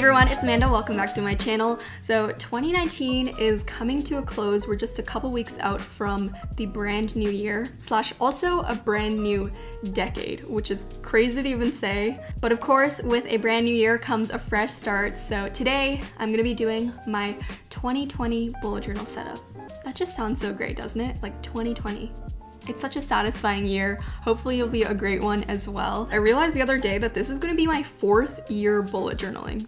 everyone, it's Amanda. Welcome back to my channel. So 2019 is coming to a close. We're just a couple weeks out from the brand new year / also a brand new decade, which is crazy to even say. But of course, with a brand new year comes a fresh start. So today I'm gonna be doing my 2020 bullet journal setup. That just sounds so great, doesn't it? Like 2020. It's such a satisfying year. Hopefully it'll be a great one as well. I realized the other day that this is gonna be my 4th year bullet journaling.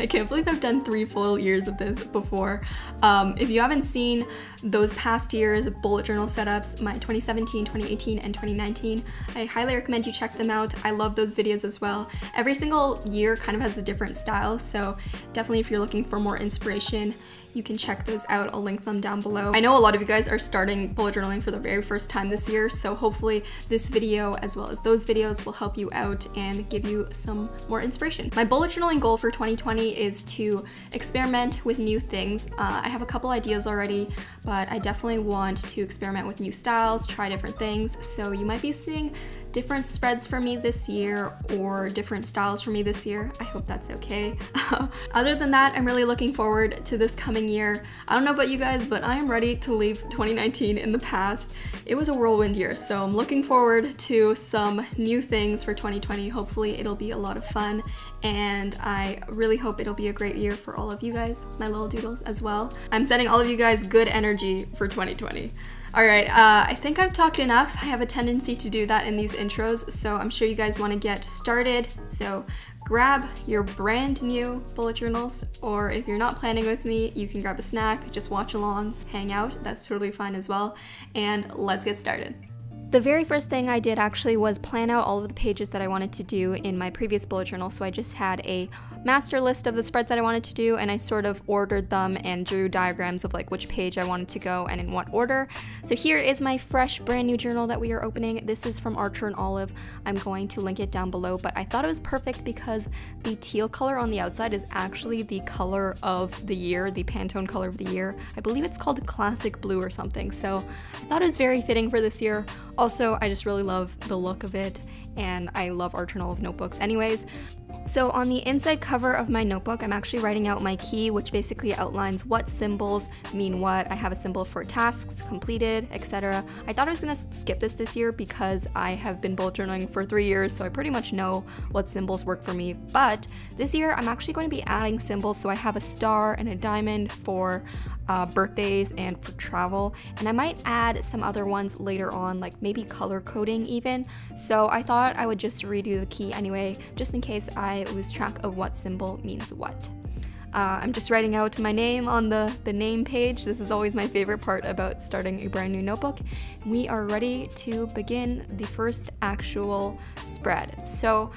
I can't believe I've done 3 full years of this before. If you haven't seen those past years bullet journal setups, my 2017, 2018, and 2019, I highly recommend you check them out. I love those videos as well. Every single year kind of has a different style, so definitely if you're looking for more inspiration, you can check those out. I'll link them down below. I know a lot of you guys are starting bullet journaling for the very first time this year, so hopefully this video as well as those videos will help you out and give you some more inspiration. My bullet journaling goal for 2020 is to experiment with new things. I have a couple ideas already, but I definitely want to experiment with new styles, try different things. So you might be seeing different spreads for me this year or different styles for me this year. I hope that's okay. Other than that, I'm really looking forward to this coming year. I don't know about you guys, but I am ready to leave 2019 in the past. It was a whirlwind year, so I'm looking forward to some new things for 2020. Hopefully it'll be a lot of fun, and I really hope it'll be a great year for all of you guys, my little doodles as well. I'm sending all of you guys good energy for 2020. Alright, I think I've talked enough. I have a tendency to do that in these intros, so I'm sure you guys want to get started. So grab your brand new bullet journals, or if you're not planning with me, you can grab a snack, just watch along, hang out, that's totally fine as well, and let's get started. The very first thing I did actually was plan out all of the pages that I wanted to do in my previous bullet journal. So I just had a master list of the spreads that I wanted to do, and I sort of ordered them and drew diagrams of like which page I wanted to go and in what order. So here is my fresh brand new journal that we are opening. This is from Archer and Olive. I'm going to link it down below, but I thought it was perfect because the teal color on the outside is actually the color of the year, the Pantone color of the year. I believe it's called Classic Blue or something. So I thought it was very fitting for this year. Also, I just really love the look of it, and I love Archer and Olive notebooks anyways. So on the inside cover of my notebook, I'm actually writing out my key, which basically outlines what symbols mean what. I have a symbol for tasks completed, etc. I thought I was gonna skip this year because I have been bullet journaling for 3 years, so I pretty much know what symbols work for me. But this year, I'm actually going to be adding symbols, so I have a star and a diamond for birthdays and for travel, and I might add some other ones later on, like maybe color coding even. So I thought I would just redo the key anyway, just in case I lose track of what symbol means what. I'm just writing out my name on the name page. This is always my favorite part about starting a brand new notebook. We are ready to begin the first actual spread. So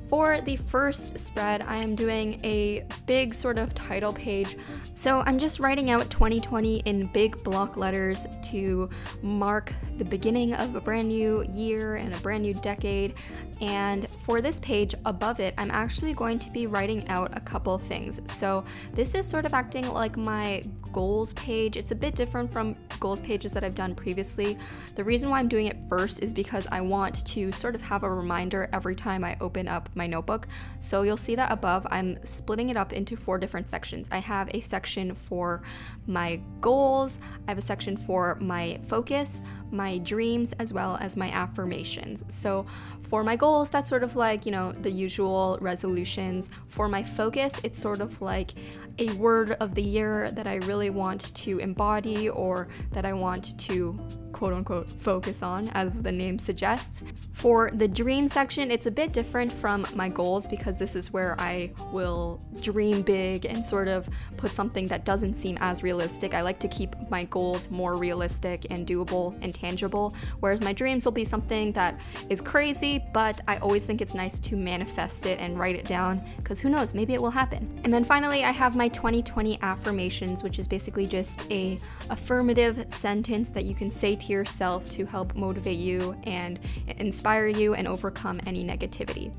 for the first spread, I am doing a big sort of title page. So I'm just writing out 2020 in big block letters to mark the beginning of a brand new year and a brand new decade. And for this page above it, I'm actually going to be writing out a couple things. So this is sort of acting like my goals page. It's a bit different from goals pages that I've done previously. The reason why I'm doing it first is because I want to sort of have a reminder every time I open up my notebook. So you'll see that above, I'm splitting it up into 4 different sections. I have a section for my goals, I have a section for my focus, my dreams, as well as my affirmations. So for my goals, that's sort of like, you know, the usual resolutions. For my focus, it's sort of like a word of the year that I really want to embody, or that I want to quote unquote focus on, as the name suggests. For the dream section, it's a bit different from my goals because this is where I will dream big and sort of put something that doesn't seem as realistic. I like to keep my goals more realistic and doable and tangible, whereas my dreams will be something that is crazy, but I always think it's nice to manifest it and write it down, because who knows, maybe it will happen. And then finally, I have my 2020 affirmations, which is basically just a affirmative sentence that you can say to yourself to help motivate you and inspire you and overcome any negativity.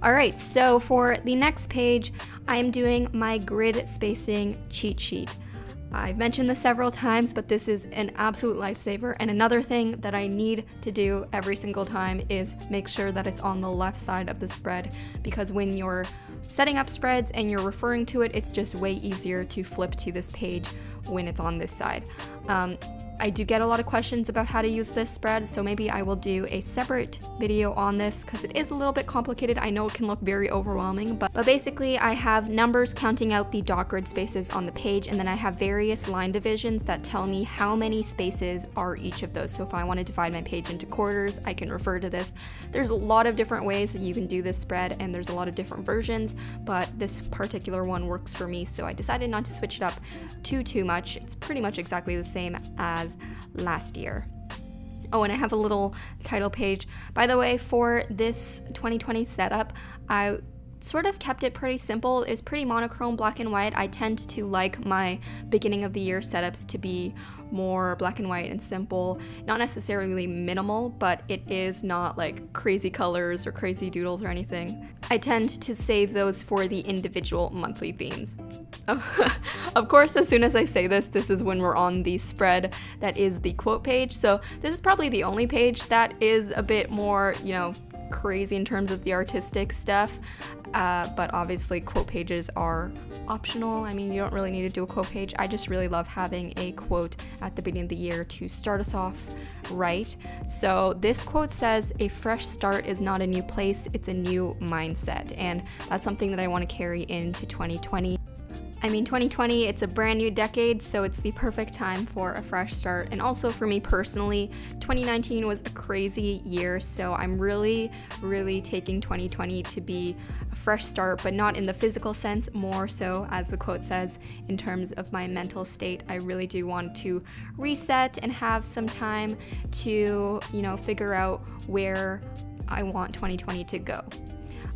Alright, so for the next page, I am doing my grid spacing cheat sheet. I've mentioned this several times, but this is an absolute lifesaver. And another thing that I need to do every single time is make sure that it's on the left side of the spread, because when you're setting up spreads and you're referring to it, it's just way easier to flip to this page when it's on this side. I do get a lot of questions about how to use this spread, so maybe I will do a separate video on this because it is a little bit complicated. I know it can look very overwhelming, but basically I have numbers counting out the dot grid spaces on the page, and then I have various line divisions that tell me how many spaces are each of those. So if I want to divide my page into quarters, I can refer to this. There's a lot of different ways that you can do this spread, and there's a lot of different versions, but this particular one works for me, so I decided not to switch it up too much. It's pretty much exactly the same as last year. Oh, and I have a little title page. By the way, for this 2020 setup, I sort of kept it pretty simple. It's pretty monochrome, black and white. I tend to like my beginning of the year setups to be more black and white and simple, not necessarily minimal, but it is not like crazy colors or crazy doodles or anything. I tend to save those for the individual monthly themes. Of course, as soon as I say this, this is when we're on the spread that is the quote page. So this is probably the only page that is a bit more, you know, crazy in terms of the artistic stuff, but obviously quote pages are optional. I mean, you don't really need to do a quote page. I just really love having a quote at the beginning of the year to start us off right. So this quote says, "A fresh start is not a new place, it's a new mindset," and that's something that I want to carry into 2020. I mean, 2020, it's a brand new decade, so it's the perfect time for a fresh start. And also for me personally, 2019 was a crazy year, so I'm really taking 2020 to be a fresh start, but not in the physical sense, more so, as the quote says, in terms of my mental state. I really do want to reset and have some time to, you know, figure out where I want 2020 to go.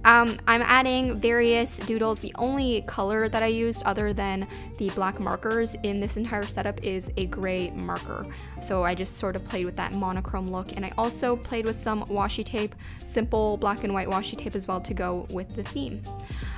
I'm adding various doodles. The only color that I used other than the black markers in this entire setup is a gray marker. So I just sort of played with that monochrome look, and I also played with some washi tape, simple black and white washi tape as well to go with the theme.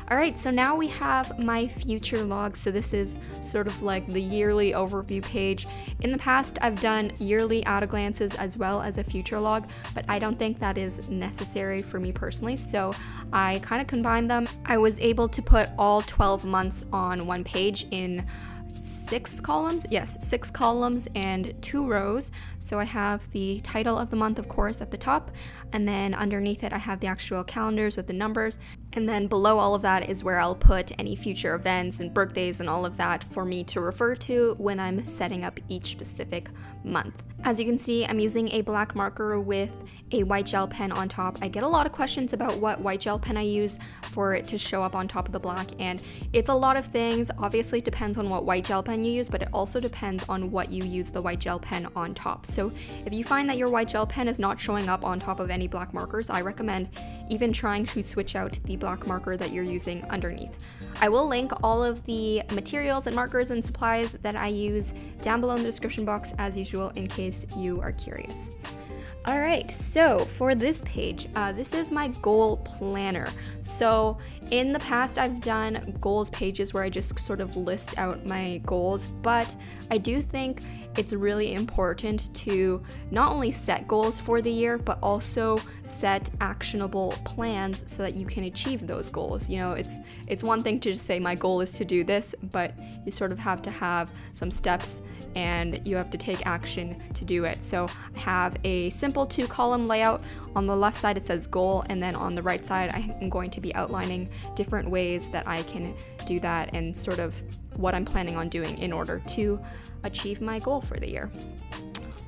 Alright, so now we have my future log. So this is sort of like the yearly overview page. In the past, I've done yearly at-a-glances as well as a future log, but I don't think that is necessary for me personally, so I kind of combined them. I was able to put all 12 months on one page in 6 columns. Yes, 6 columns and 2 rows. So I have the title of the month, of course, at the top, and then underneath it I have the actual calendars with the numbers, and then below all of that is where I'll put any future events and birthdays and all of that for me to refer to when I'm setting up each specific month. As you can see, I'm using a black marker with a white gel pen on top. I get a lot of questions about what white gel pen I use for it to show up on top of the black, and it's a lot of things. Obviously, it depends on what white gel pen you use, but it also depends on what you use the white gel pen on top. So if you find that your white gel pen is not showing up on top of any black markers, I recommend even trying to switch out the black marker that you're using underneath. I will link all of the materials and markers and supplies that I use down below in the description box as usual in case you are curious. Alright, so for this page, this is my goal planner. So in the past I've done goals pages where I just sort of list out my goals, but I do think it's really important to not only set goals for the year, but also set actionable plans so that you can achieve those goals. You know, it's one thing to just say my goal is to do this, but you sort of have to have some steps and you have to take action to do it. So I have a simple 2-column layout. On the left side it says goal, and then on the right side I am going to be outlining different ways that I can do that and sort of what I'm planning on doing in order to achieve my goal for the year.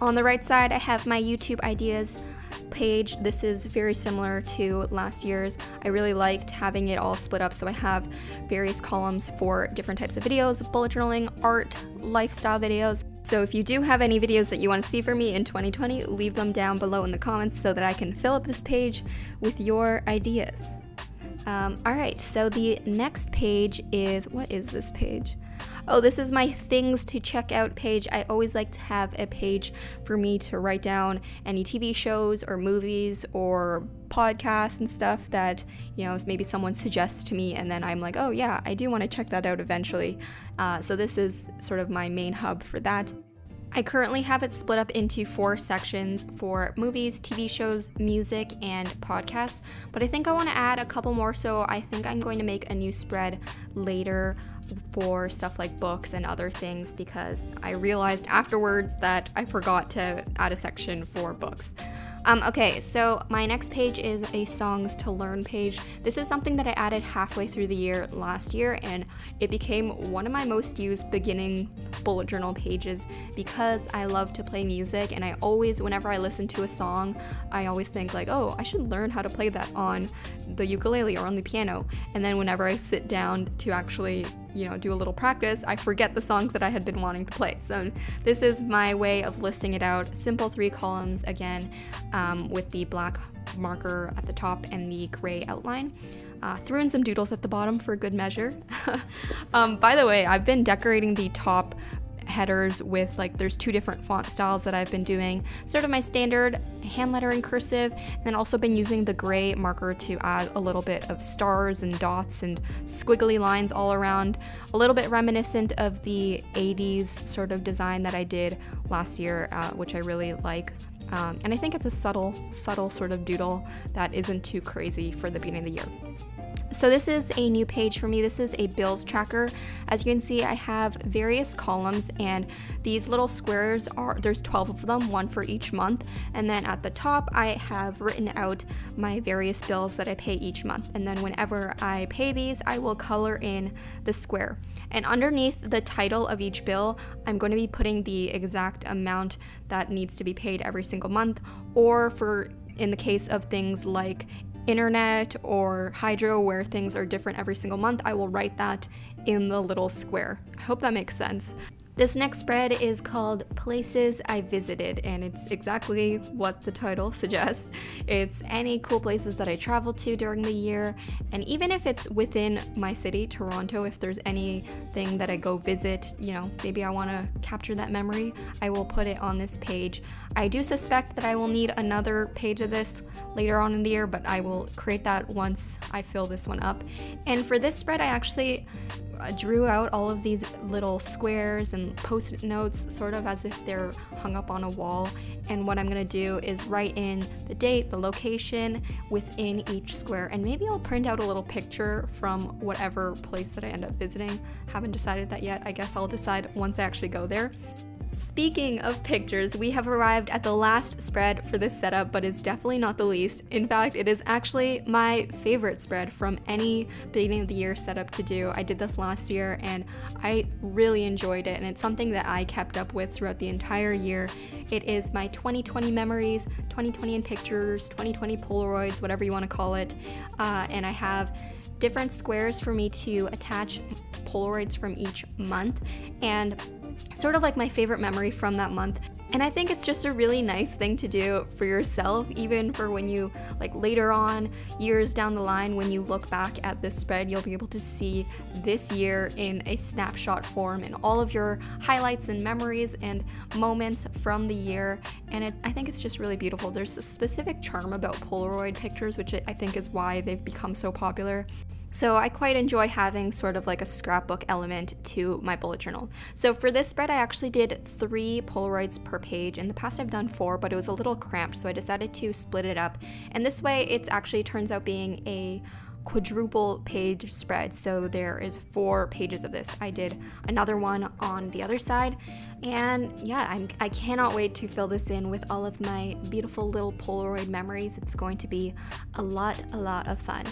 On the right side I have my YouTube ideas page. This is very similar to last year's. I really liked having it all split up, so I have various columns for different types of videos, bullet journaling, art, lifestyle videos. So if you do have any videos that you want to see from me in 2020, leave them down below in the comments so that I can fill up this page with your ideas. Alright, so the next page is, what is this page? Oh, this is my things to check out page. I always like to have a page for me to write down any TV shows or movies or podcasts and stuff that, you know, maybe someone suggests to me and then I'm like, oh yeah, I do want to check that out eventually. So this is sort of my main hub for that. I currently have it split up into 4 sections for movies, TV shows, music, and podcasts, but I think I want to add a couple more, so I think I'm going to make a new spread later for stuff like books and other things, because I realized afterwards that I forgot to add a section for books. Okay, so my next page is a songs to learn page. This is something that I added halfway through the year last year, and it became one of my most used beginning bullet journal pages because I love to play music, and I always, whenever I listen to a song, I always think like, oh, I should learn how to play that on the ukulele or on the piano. And then whenever I sit down to actually, do a little practice, I forget the songs that I had been wanting to play. So this is my way of listing it out. Simple 3 columns again, with the black marker at the top and the gray outline. Threw in some doodles at the bottom for good measure. By the way, I've been decorating the top headers with there's 2 different font styles that I've been doing, sort of my standard hand lettering cursive, and then also been using the gray marker to add a little bit of stars and dots and squiggly lines all around, a little bit reminiscent of the 80s sort of design that I did last year, which I really like. And I think it's a subtle sort of doodle that isn't too crazy for the beginning of the year. So this is a new page for me. This is a bills tracker. As you can see, I have various columns, and these little squares there's 12 of them, 1 for each month. And then at the top, I have written out my various bills that I pay each month. And then whenever I pay these, I will color in the square. And underneath the title of each bill, I'm going to be putting the exact amount that needs to be paid every single month, or in the case of things like internet or hydro, where things are different every single month, I will write that in the little square. I hope that makes sense. This next spread is called Places I Visited, and it's exactly what the title suggests. It's any cool places that I traveled to during the year, and even if it's within my city, Toronto, if there's anything that I go visit, maybe I want to capture that memory, I will put it on this page. I do suspect that I will need another page of this later on in the year, but I will create that once I fill this one up. And for this spread, I actually drew out all of these little squares and post-it notes, sort of as if they're hung up on a wall. And what I'm gonna do is write in the date, the location within each square, and maybe I'll print out a little picture from whatever place that I end up visiting. Haven't decided that yet. I guess I'll decide once I actually go there. Speaking of pictures, we have arrived at the last spread for this setup, but it's definitely not the least. In fact, it is actually my favorite spread from any beginning of the year setup to do. I did this last year and I really enjoyed it, and it's something that I kept up with throughout the entire year. It is my 2020 memories, 2020 in pictures, 2020 Polaroids, whatever you want to call it, and I have different squares for me to attach Polaroids from each month, and sort of like my favorite memory from that month. And I think it's just a really nice thing to do for yourself, even for when you, later on, years down the line, when you look back at this spread, you'll be able to see this year in a snapshot form and all of your highlights and memories and moments from the year. And I think it's just really beautiful. There's a specific charm about Polaroid pictures, which I think is why they've become so popular. So I quite enjoy having sort of like a scrapbook element to my bullet journal. So for this spread, I actually did 3 Polaroids per page. In the past, I've done 4, but it was a little cramped, so I decided to split it up. And this way, it actually turns out being a quadruple page spread, so there is 4 pages of this. I did another one on the other side, and yeah, I cannot wait to fill this in with all of my beautiful little Polaroid memories. It's going to be a lot of fun.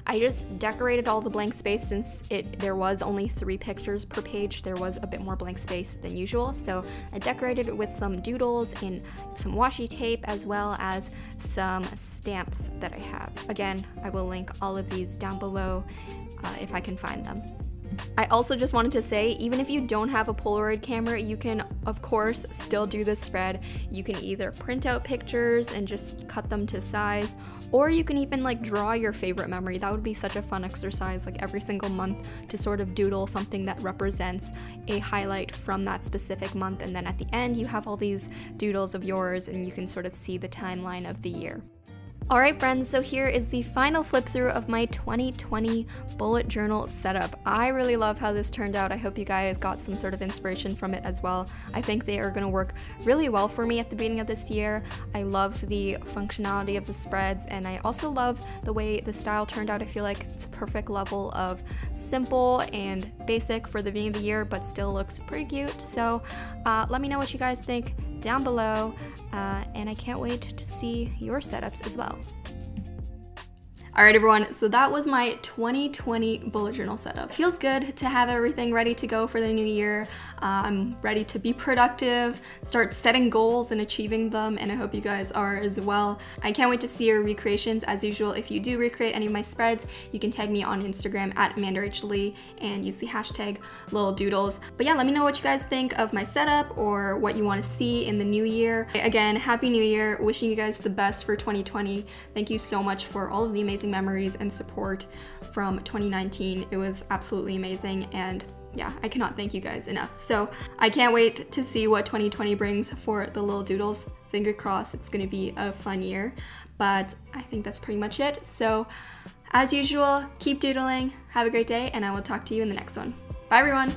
I just decorated all the blank space since there was only 3 pictures per page. There was a bit more blank space than usual, so I decorated it with some doodles and some washi tape, as well as some stamps that I have. Again, I will link all of these down below if I can find them. I also just wanted to say, even if you don't have a Polaroid camera, you can of course still do this spread. You can either print out pictures and just cut them to size, or you can even draw your favorite memory. That would be such a fun exercise, every single month to sort of doodle something that represents a highlight from that specific month, and then at the end you have all these doodles of yours and you can sort of see the timeline of the year. Alright friends, so here is the final flip through of my 2020 bullet journal setup. I really love how this turned out. I hope you guys got some sort of inspiration from it as well. I think they are going to work really well for me at the beginning of this year. I love the functionality of the spreads, and I also love the way the style turned out. I feel like it's a perfect level of simple and basic for the beginning of the year, but still looks pretty cute. So let me know what you guys think down below, and I can't wait to see your setups as well. Alright everyone, so that was my 2020 bullet journal setup. Feels good to have everything ready to go for the new year. I'm ready to be productive, start setting goals and achieving them, and I hope you guys are as well. I can't wait to see your recreations. As usual, if you do recreate any of my spreads, you can tag me on Instagram at AmandaRachelLee and use the hashtag #LittleDoodles. But yeah, let me know what you guys think of my setup or what you want to see in the new year. Again, Happy New Year, wishing you guys the best for 2020. Thank you so much for all of the amazing memories and support from 2019. It was absolutely amazing, and yeah, I cannot thank you guys enough. So I can't wait to see what 2020 brings for the Little Doodles. Finger crossed it's gonna be a fun year, but I think that's pretty much it. So as usual, keep doodling, have a great day, and I will talk to you in the next one. Bye everyone!